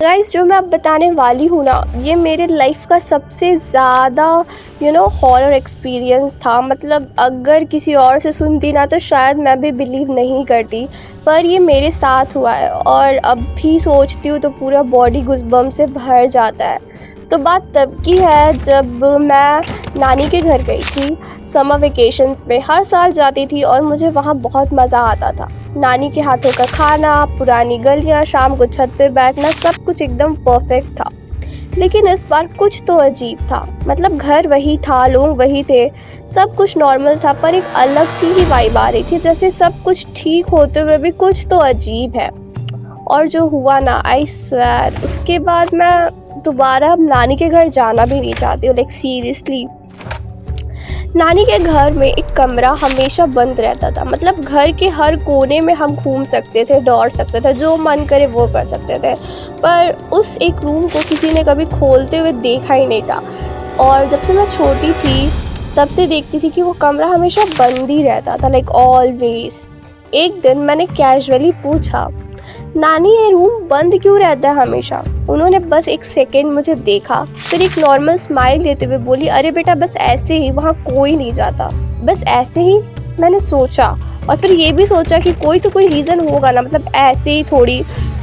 Guys, जो मैं अब बताने वाली हूँ ना, ये मेरे लाइफ का सबसे ज़्यादा हॉरर एक्सपीरियंस था। मतलब अगर किसी और से सुनती ना तो शायद मैं भी बिलीव नहीं करती, पर ये मेरे साथ हुआ है और अब भी सोचती हूँ तो पूरा बॉडी गुज़बम्प से भर जाता है। तो बात तब की है जब मैं नानी के घर गई थी समर वेकेशंस में। हर साल जाती थी और मुझे वहाँ बहुत मज़ा आता था। नानी के हाथों का खाना, पुरानी गलियाँ, शाम को छत पे बैठना, सब कुछ एकदम परफेक्ट था। लेकिन इस बार कुछ तो अजीब था। मतलब घर वही था, लोग वही थे, सब कुछ नॉर्मल था, पर एक अलग सी ही वाइब आ रही थी, जैसे सब कुछ ठीक होते हुए भी कुछ तो अजीब है। और जो हुआ ना, आई स्वेयर, उसके बाद मैं दोबारा अब नानी के घर जाना भी नहीं चाहती हूँ। लाइक सीरियसली, नानी के घर में एक कमरा हमेशा बंद रहता था। मतलब घर के हर कोने में हम घूम सकते थे, दौड़ सकते थे, जो मन करे वो कर सकते थे, पर उस एक रूम को किसी ने कभी खोलते हुए देखा ही नहीं था। और जब से मैं छोटी थी तब से देखती थी कि वो कमरा हमेशा बंद ही रहता था, लाइक ऑलवेज। एक दिन मैंने कैजुअली पूछा, नानी ये रूम बंद क्यों रहता है हमेशा? उन्होंने बस एक सेकेंड मुझे देखा, फिर एक नॉर्मल स्माइल देते हुए बोली, अरे बेटा बस ऐसे ही, वहाँ कोई नहीं जाता, बस ऐसे ही। मैंने सोचा और फिर ये भी सोचा कि कोई रीज़न होगा ना। मतलब ऐसे ही थोड़ी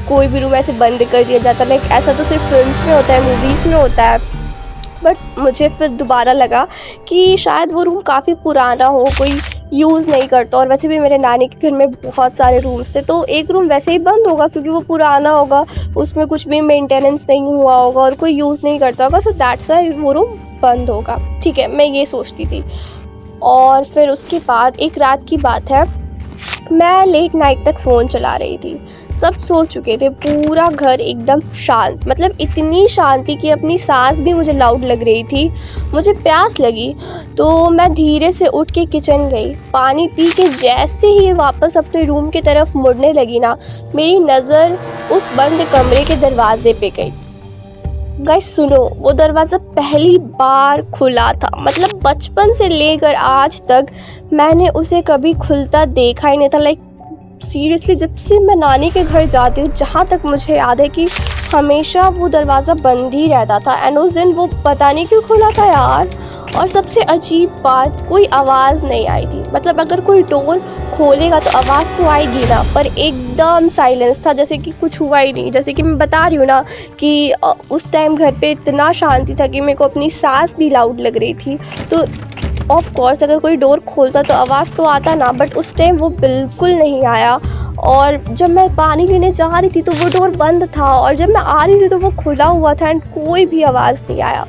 कोई भी रूम ऐसे बंद कर दिया जाता, लाइक ऐसा तो सिर्फ फिल्म्स में होता है, मूवीज़ में होता है। बट मुझे फिर दोबारा लगा कि शायद वो रूम काफ़ी पुराना हो, कोई यूज़ नहीं करता। और वैसे भी मेरे नानी के घर में बहुत सारे रूम्स थे, तो एक रूम वैसे ही बंद होगा क्योंकि वो पुराना होगा, उसमें कुछ भी मेंटेनेंस नहीं हुआ होगा और कोई यूज़ नहीं करता होगा, सो दैट्स व्हाई वो रूम बंद होगा। ठीक है, मैं ये सोचती थी। और फिर उसके बाद एक रात की बात है, मैं लेट नाइट तक फ़ोन चला रही थी। सब सो चुके थे, पूरा घर एकदम शांत। मतलब इतनी शांति कि अपनी सांस भी मुझे लाउड लग रही थी। मुझे प्यास लगी तो मैं धीरे से उठ के किचन गई। पानी पी के जैसे ही वापस अपने रूम की तरफ मुड़ने लगी ना, मेरी नज़र उस बंद कमरे के दरवाजे पे गई। गाइस सुनो, वो दरवाज़ा पहली बार खुला था। मतलब बचपन से लेकर आज तक मैंने उसे कभी खुलता देखा ही नहीं था। लाइक सीरियसली, जब से मैं नानी के घर जाती हूँ, जहाँ तक मुझे याद है कि हमेशा वो दरवाज़ा बंद ही रहता था। एंड उस दिन वो पता नहीं क्यों खुला था यार। और सबसे अजीब बात, कोई आवाज़ नहीं आई थी। मतलब अगर कोई डोर खोलेगा तो आवाज़ तो आएगी ना, पर एकदम साइलेंस था, जैसे कि कुछ हुआ ही नहीं। जैसे कि मैं बता रही हूँ ना कि उस टाइम घर पे इतना शांति था कि मेरे को अपनी सांस भी लाउड लग रही थी। तो ऑफ कोर्स अगर कोई डोर खोलता तो आवाज़ तो आता ना, बट उस टाइम वो बिल्कुल नहीं आया। और जब मैं पानी पीने जा रही थी तो वो डोर बंद था, और जब मैं आ रही थी तो वो खुला हुआ था एंड कोई भी आवाज़ नहीं आया।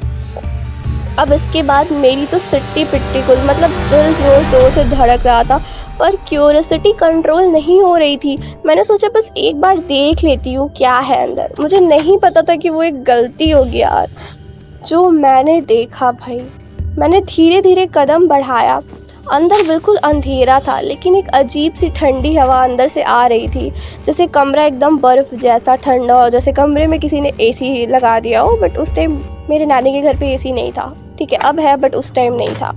अब इसके बाद मेरी तो सिट्टी पिट्टी कुल, मतलब दिल ज़ोर ज़ोर से धड़क रहा था, पर क्यूरियोसिटी कंट्रोल नहीं हो रही थी। मैंने सोचा बस एक बार देख लेती हूँ क्या है अंदर। मुझे नहीं पता था कि वो एक गलती होगी यार। जो मैंने देखा भाई, मैंने धीरे धीरे कदम बढ़ाया। अंदर बिल्कुल अंधेरा था, लेकिन एक अजीब सी ठंडी हवा अंदर से आ रही थी, जैसे कमरा एकदम बर्फ़ जैसा ठंडा हो, जैसे कमरे में किसी ने एसी लगा दिया हो। बट उस टाइम मेरे नानी के घर पे एसी नहीं था। ठीक है, अब है, बट उस टाइम नहीं था।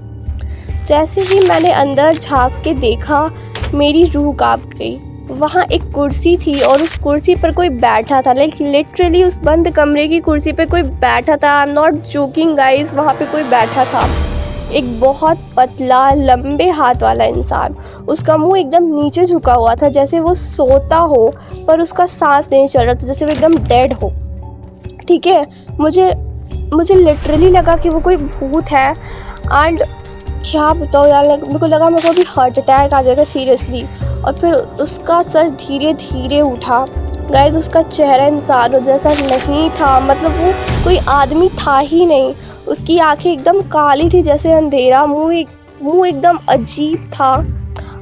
जैसे ही मैंने अंदर झांक के देखा, मेरी रूह कांप गई। वहाँ एक कुर्सी थी और उस कुर्सी पर कोई बैठा था। लाइक लिटरली उस बंद कमरे की कुर्सी पे कोई बैठा था। I am not joking guys, वहाँ पे कोई बैठा था। एक बहुत पतला, लंबे हाथ वाला इंसान। उसका मुंह एकदम नीचे झुका हुआ था, जैसे वो सोता हो, पर उसका सांस नहीं चल रहा था, जैसे वो एकदम डेड हो। ठीक है, मुझे लिटरली लगा कि वो कोई भूत है। एंड क्या बताओ यार, मेरे को लगा मेरे को अभी हार्ट अटैक आ जाएगा सीरियसली। और फिर उसका सर धीरे धीरे उठा। गाइस, उसका चेहरा इंसानों जैसा नहीं था। मतलब वो कोई आदमी था ही नहीं। उसकी आंखें एकदम काली थी जैसे अंधेरा। मुंह एकदम अजीब था,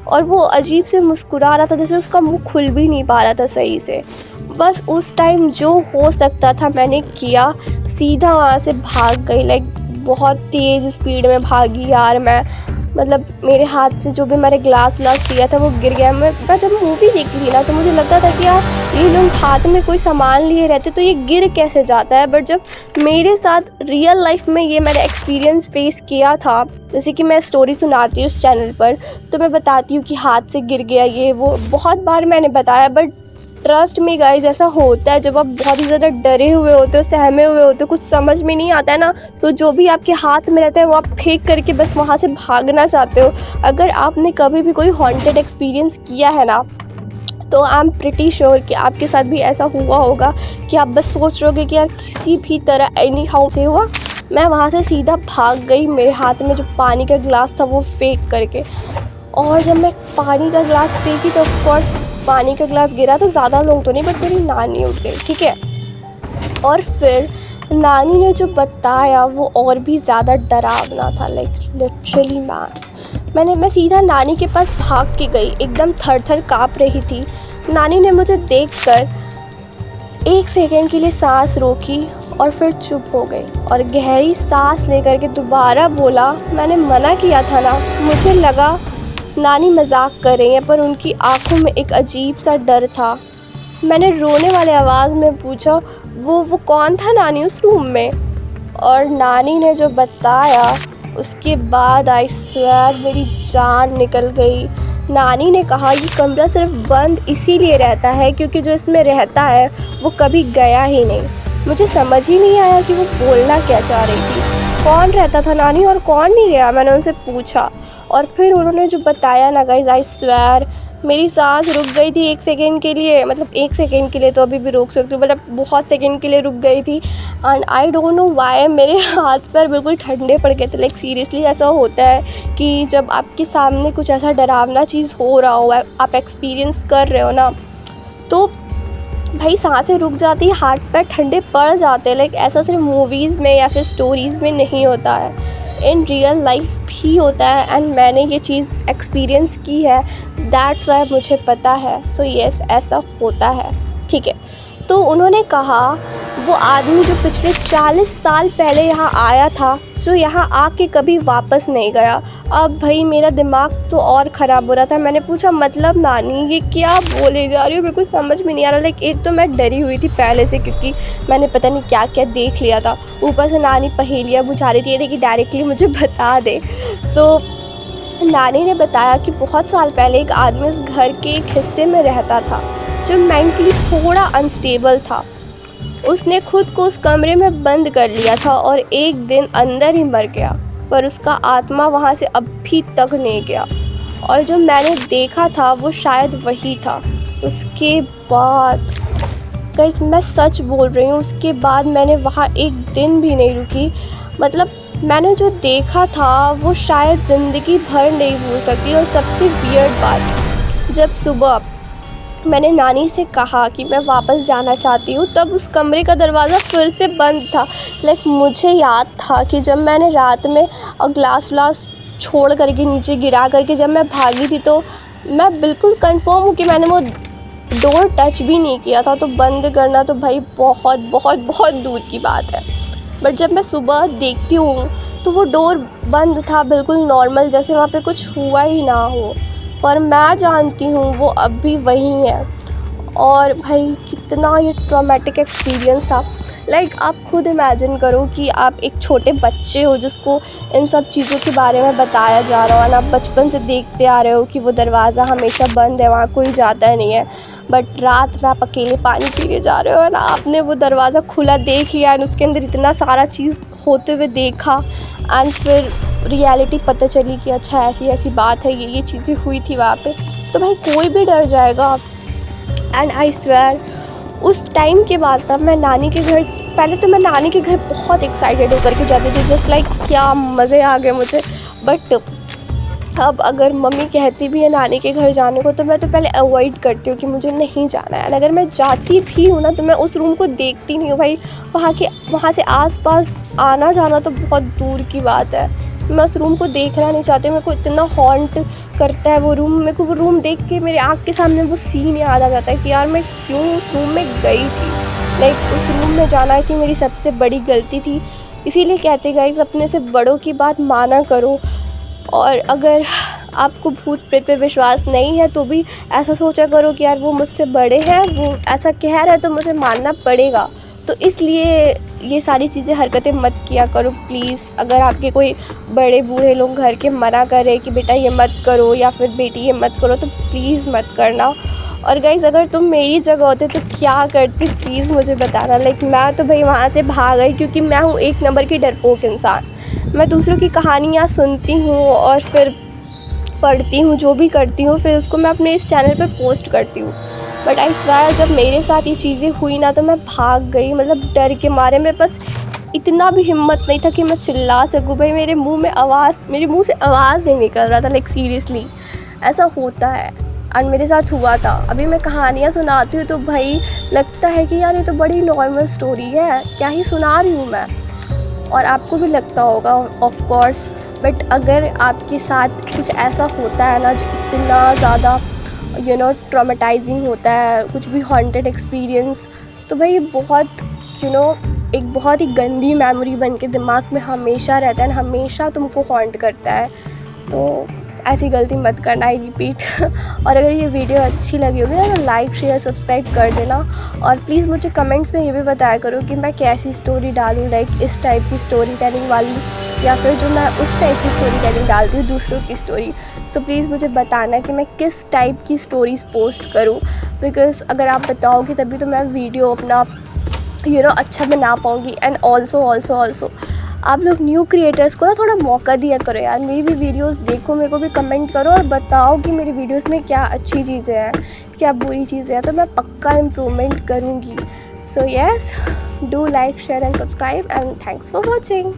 और वो अजीब से मुस्कुरा रहा था, जैसे उसका मुंह खुल भी नहीं पा रहा था सही से। बस उस टाइम जो हो सकता था मैंने किया, सीधा वहाँ से भाग गई। लाइक बहुत तेज़ स्पीड में भागी यार मैं। मतलब मेरे हाथ से जो भी मैंने ग्लास दिया था वो गिर गया। मैं जब मूवी देखी थी ना तो मुझे लगता था कि यार ये लोग हाथ में कोई सामान लिए रहते तो ये गिर कैसे जाता है। बट जब मेरे साथ रियल लाइफ में ये मैंने एक्सपीरियंस फेस किया था, जैसे कि मैं स्टोरी सुनाती हूँ उस चैनल पर, तो मैं बताती हूँ कि हाथ से गिर गया, ये वो बहुत बार मैंने बताया। बट ट्रस्ट मी गाइस, ऐसा होता है जब आप बहुत ही ज़्यादा डरे हुए होते हो, सहमे हुए होते हो, कुछ समझ में नहीं आता है ना, तो जो भी आपके हाथ में रहता है वो आप फेंक करके बस वहाँ से भागना चाहते हो। अगर आपने कभी भी कोई हॉन्टेड एक्सपीरियंस किया है ना, तो आई एम प्रिटी श्योर कि आपके साथ भी ऐसा हुआ होगा कि आप बस सोच रहोगे कि यार किसी भी तरह एनी हाउ से हुआ। मैं वहाँ से सीधा भाग गई, मेरे हाथ में जो पानी का गिलास था वो फेंक करके। और जब मैं पानी का गिलास फेंकी तो ऑफकोर्स पानी का गिलास गिरा, तो ज़्यादा लोग तो नहीं बट मेरी नानी उठ गई, ठीक है। और फिर नानी ने जो बताया वो और भी ज़्यादा डरावना था, लाइक लिटरली मैं सीधा नानी के पास भाग के गई, एकदम थर थर काँप रही थी। नानी ने मुझे देखकर 1 सेकंड के लिए सांस रोकी और फिर चुप हो गई और गहरी सांस लेकर के दोबारा बोला, मैंने मना किया था ना। मुझे लगा नानी मजाक कर रही हैं, पर उनकी आंखों में एक अजीब सा डर था। मैंने रोने वाले आवाज़ में पूछा, वो कौन था नानी उस रूम में? और नानी ने जो बताया उसके बाद आई स्वेयर मेरी जान निकल गई। नानी ने कहा ये कमरा सिर्फ बंद इसीलिए रहता है क्योंकि जो इसमें रहता है वो कभी गया ही नहीं। मुझे समझ ही नहीं आया कि वो बोलना क्या चाह रही थी। कौन रहता था नानी और कौन नहीं गया, मैंने उनसे पूछा। और फिर उन्होंने जो बताया ना गाइस, आई स्वेयर मेरी सांस रुक गई थी 1 सेकेंड के लिए। मतलब 1 सेकेंड के लिए तो अभी भी रोक सकती हूँ, मतलब बहुत सेकेंड के लिए रुक गई थी। And I don't know why मेरे हाथ पैर बिल्कुल ठंडे पड़ गए थे। लाइक सीरियसली ऐसा होता है कि जब आपके सामने कुछ ऐसा डरावना चीज़ हो रहा हो, आप एक्सपीरियंस कर रहे हो ना, तो भाई सांसें रुक जाती, हाथ पैर ठंडे पड़ जाते हैं। लाइक ऐसा सिर्फ मूवीज़ में या फिर स्टोरीज़ में नहीं होता है, इन रियल लाइफ भी होता है। एंड मैंने ये चीज़ एक्सपीरियंस की है, दैट्स वाई मुझे पता है। सो येस, ऐसा होता है, ठीक है। तो उन्होंने कहा वो आदमी जो पिछले 40 साल पहले यहाँ आया था, जो यहाँ आके कभी वापस नहीं गया। अब भाई मेरा दिमाग तो और ख़राब हो रहा था। मैंने पूछा मतलब नानी ये क्या बोले जा रही हो, मेरे को समझ में नहीं आ रहा। लाइक एक तो मैं डरी हुई थी पहले से क्योंकि मैंने पता नहीं क्या क्या देख लिया था, ऊपर से नानी पहेलियाँ बुझा रही थी, ये थी कि डायरेक्टली मुझे बता दे। सो नानी ने बताया कि बहुत साल पहले एक आदमी इस घर के एक हिस्से में रहता था जो मेंटली थोड़ा अनस्टेबल था। उसने खुद को उस कमरे में बंद कर लिया था और एक दिन अंदर ही मर गया, पर उसका आत्मा वहाँ से अभी तक नहीं गया। और जो मैंने देखा था वो शायद वही था। उसके बाद गाइस मैं सच बोल रही हूँ, उसके बाद मैंने वहाँ एक दिन भी नहीं रुकी। मतलब मैंने जो देखा था वो शायद ज़िंदगी भर नहीं भूल सकती। और सबसे वियर्ड बात, जब सुबह मैंने नानी से कहा कि मैं वापस जाना चाहती हूँ, तब उस कमरे का दरवाज़ा फिर से बंद था। लाइक मुझे याद था कि जब मैंने रात में ग्लास व्लास छोड़ करके नीचे गिरा करके जब मैं भागी थी, तो मैं बिल्कुल कंफर्म हूँ कि मैंने वो डोर टच भी नहीं किया था। तो बंद करना तो भाई बहुत बहुत बहुत दूर की बात है। बट जब मैं सुबह देखती हूँ तो वो डोर बंद था, बिल्कुल नॉर्मल, जैसे वहाँ पे कुछ हुआ ही ना हो। पर मैं जानती हूँ वो अब भी वही है। और भाई कितना ये ट्रॉमेटिक एक्सपीरियंस था। लाइक आप खुद इमेजिन करो कि आप एक छोटे बच्चे हो जिसको इन सब चीज़ों के बारे में बताया जा रहा है, आप बचपन से देखते आ रहे हो कि वो दरवाज़ा हमेशा बंद है, वहाँ कोई जाता नहीं है। बट रात में आप अकेले पानी पीने जा रहे हो ना, आपने वो दरवाज़ा खुला देख लिया और उसके अंदर इतना सारा चीज़ होते हुए देखा। एंड फिर रियलिटी पता चली कि अच्छा ऐसी ऐसी बात है, ये चीज़ें हुई थी वहाँ पे। तो भाई कोई भी डर जाएगा। एंड आई स्वेयर उस टाइम के बाद तब मैं नानी के घर, पहले तो मैं नानी के घर बहुत एक्साइटेड होकर के जाती थी, जस्ट लाइक क्या मज़े आ गए मुझे। बट अब अगर मम्मी कहती भी है नानी के घर जाने को, तो मैं तो पहले अवॉइड करती हूँ कि मुझे नहीं जाना है। अगर मैं जाती भी हूँ ना, तो मैं उस रूम को देखती नहीं हूँ भाई। वहाँ से आसपास आना जाना तो बहुत दूर की बात है। मैं उस रूम को देखना नहीं चाहती। मेरे को इतना हॉन्ट करता है वो रूम। मेरे को वो रूम देख के मेरे आँख के सामने वो सीन याद आ जाता है कि यार मैं क्यों उस रूम में गई थी। लाइक उस रूम में जाना ही थी मेरी सबसे बड़ी गलती थी। इसीलिए कहते गाइस अपने से बड़ों की बात माना करो। और अगर आपको भूत प्रेत पे विश्वास नहीं है तो भी ऐसा सोचा करो कि यार वो मुझसे बड़े हैं, वो ऐसा कह रहा है तो मुझे मानना पड़ेगा। तो इसलिए ये सारी चीज़ें हरकतें मत किया करो प्लीज़। अगर आपके कोई बड़े बूढ़े लोग घर के मना करें कि बेटा ये मत करो या फिर बेटी ये मत करो, तो प्लीज़ मत करना। और गाइज़ अगर तुम मेरी जगह होते तो क्या करती, प्लीज़ मुझे बताना। लाइक मैं तो भाई वहाँ से भाग गई, क्योंकि मैं हूँ एक नंबर की डरपोक इंसान। मैं दूसरों की कहानियाँ सुनती हूँ और फिर पढ़ती हूँ, जो भी करती हूँ फिर उसको मैं अपने इस चैनल पर पोस्ट करती हूँ। बट आई स्वेयर जब मेरे साथ ये चीज़ें हुई ना तो मैं भाग गई, मतलब डर के मारे। मेरे पास इतना भी हिम्मत नहीं था कि मैं चिल्ला सकूँ। भाई मेरे मुंह से आवाज़ नहीं निकल रहा था। लाइक सीरियसली ऐसा होता है और मेरे साथ हुआ था। अभी मैं कहानियाँ सुनाती हूँ तो भाई लगता है कि यार ये तो बड़ी नॉर्मल स्टोरी है, क्या ही सुना रही हूँ मैं, और आपको भी लगता होगा ऑफ कोर्स। बट अगर आपके साथ कुछ ऐसा होता है ना जो इतना ज़्यादा ट्रॉमेटाइजिंग होता है, कुछ भी हॉन्टेड एक्सपीरियंस, तो भाई बहुत एक बहुत ही गंदी मेमोरी बन के दिमाग में हमेशा रहता है, हमेशा तुमको हॉन्ट करता है। तो ऐसी गलती मत करना, आई रिपीट। और अगर ये वीडियो अच्छी लगी होगी ना तो लाइक शेयर सब्सक्राइब कर देना। और प्लीज़ मुझे कमेंट्स में ये भी बताया करो कि मैं कैसी स्टोरी डालूँ, लाइक इस टाइप की स्टोरी टेलिंग वाली, या फिर जो मैं उस टाइप की स्टोरी टेलिंग डालती हूँ दूसरों की स्टोरी। सो प्लीज़ मुझे बताना कि मैं किस टाइप की स्टोरीज़ पोस्ट करूँ, बिकॉज़ अगर आप बताओगे तभी तो मैं वीडियो अपना अच्छा बना पाऊँगी। एंड ऑल्सो आप लोग न्यू क्रिएटर्स को ना थोड़ा मौका दिया करो यार, मेरी भी वीडियोस देखो, मेरे को भी कमेंट करो और बताओ कि मेरी वीडियोस में क्या अच्छी चीज़ें हैं, क्या बुरी चीज़ें हैं, तो मैं पक्का इम्प्रूवमेंट करूँगी। So yes, do like share and subscribe and thanks for watching.